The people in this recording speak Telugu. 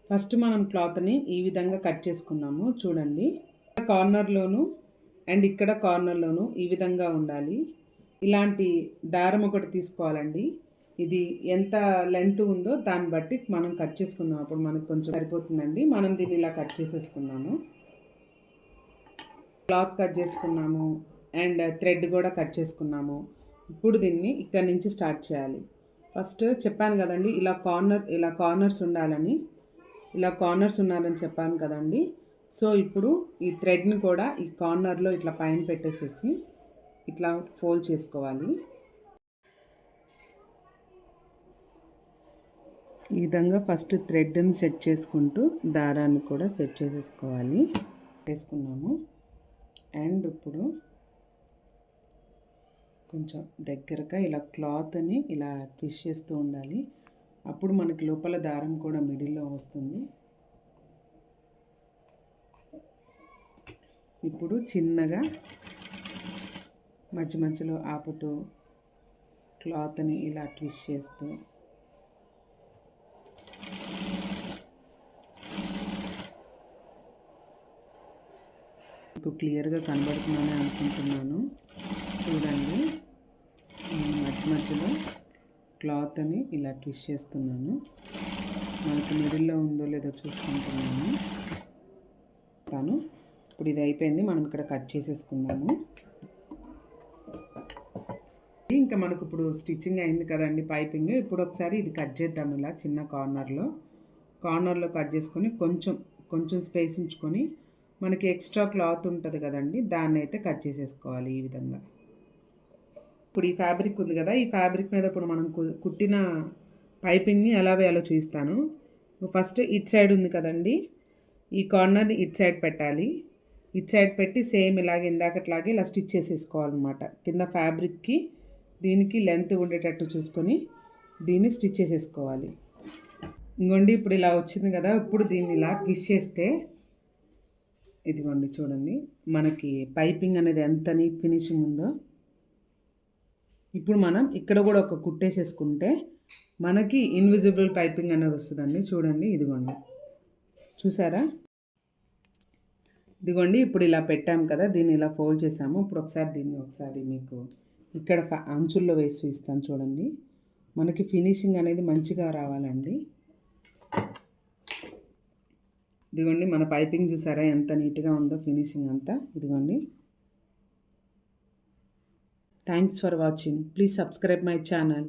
ఫస్ట్ మనం క్లాత్ని ఈ విధంగా కట్ చేసుకున్నాము చూడండి. కార్నర్లోను అండ్ ఇక్కడ కార్నర్లోను ఈ విధంగా ఉండాలి. ఇలాంటి దారం ఒకటి తీసుకోవాలండి. ఇది ఎంత లెంత్ ఉందో దాన్ని బట్టి మనం కట్ చేసుకుందాం. అప్పుడు మనకు కొంచెం సరిపోతుందండి. మనం దీన్ని ఇలా కట్ చేసేసుకున్నాము. క్లాత్ కట్ చేసుకున్నాము అండ్ థ్రెడ్ కూడా కట్ చేసుకున్నాము. ఇప్పుడు దీన్ని ఇక్కడ నుంచి స్టార్ట్ చేయాలి. ఫస్ట్ చెప్పాను కదండి, ఇలా కార్నర్స్ ఉండాలని. ఇలా కార్నర్స్ ఉన్నారని చెప్పాను కదండి. సో ఇప్పుడు ఈ థ్రెడ్ని కూడా ఈ కార్నర్లో ఇట్లా పైన పెట్టేసేసి ఇట్లా ఫోల్డ్ చేసుకోవాలి. ఈ విధంగా ఫస్ట్ థ్రెడ్ని సెట్ చేసుకుంటూ దారాన్ని కూడా సెట్ చేసేసుకోవాలి. వేసుకున్నాము. అండ్ ఇప్పుడు కొంచెం దగ్గరగా ఇలా క్లాత్ని ఇలా ట్విస్ట్ చేస్తూ ఉండాలి. అప్పుడు మనకి లోపల దారం కూడా మిడిల్లో వస్తుంది. ఇప్పుడు చిన్నగా మధ్య మధ్యలో ఆపుతూ క్లాత్ని ఇలా ట్విస్ట్ చేస్తూ మీకు క్లియర్గా కనబడుతుందని అనుకుంటున్నాను. చూడండి, మధ్య మధ్యలో క్లాత్ని ఇలా ట్విస్ట్ చేస్తున్నాను. మనకి మిడిల్లో ఉందో లేదో చూసుకుంటున్నాను. ఇప్పుడు ఇది అయిపోయింది. మనం ఇక్కడ కట్ చేసేసుకున్నాము. ఇంకా మనకు ఇప్పుడు స్టిచ్చింగ్ అయింది కదండి, పైపింగ్. ఇప్పుడు ఒకసారి ఇది కట్ చేద్దాం. ఇలా చిన్న కార్నర్లో కట్ చేసుకొని కొంచెం స్పేస్ ఉంచుకొని మనకి ఎక్స్ట్రా క్లాత్ ఉంటుంది కదండి, దాన్ని అయితే కట్ చేసేసుకోవాలి ఈ విధంగా. ఇప్పుడు ఈ ఫ్యాబ్రిక్ ఉంది కదా, ఈ ఫ్యాబ్రిక్ మీద ఇప్పుడు మనం కుట్టిన పైపింగ్ని ఎలా వేయాలో చూపిస్తాను. ఫస్ట్ ఇట్ సైడ్ ఉంది కదండి, ఈ కార్నర్ని ఇట్ సైడ్ పెట్టాలి. ఇట్ సైడ్ పెట్టి సేమ్ ఇలాగే ఇందాకట్లాగే ఇలా స్టిచ్ చేసేసుకోవాలన్నమాట. కింద ఫ్యాబ్రిక్కి దీనికి లెంత్ ఉండేటట్టు చూసుకొని దీన్ని స్టిచ్ చేసేసుకోవాలి. ఇంకోండి, ఇప్పుడు ఇలా వచ్చింది కదా, ఇప్పుడు దీన్ని ఇలా ట్విస్ట్ చేస్తే ఇదిగోండి చూడండి, మనకి పైపింగ్ అనేది ఎంత నీట్ ఫినిషింగ్ ఉందో. ఇప్పుడు మనం ఇక్కడ కూడా ఒక కుట్టేసేసుకుంటే మనకి ఇన్విజిబుల్ పైపింగ్ అనేది వస్తుందండి. చూడండి, ఇదిగోండి, చూసారా? ఇదిగోండి, ఇప్పుడు ఇలా పెట్టాము కదా, దీన్ని ఇలా ఫోల్డ్ చేసాము. ఇప్పుడు ఒకసారి మీకు ఇక్కడ అంచుల్లో వేసి ఇస్తాను చూడండి. మనకి ఫినిషింగ్ అనేది మంచిగా రావాలండి. ఇదిగోండి, మన పైపింగ్ చూసారా ఎంత నీట్గా ఉందో ఫినిషింగ్ అంతా. ఇదిగోండి. Thanks for watching. Please subscribe my channel.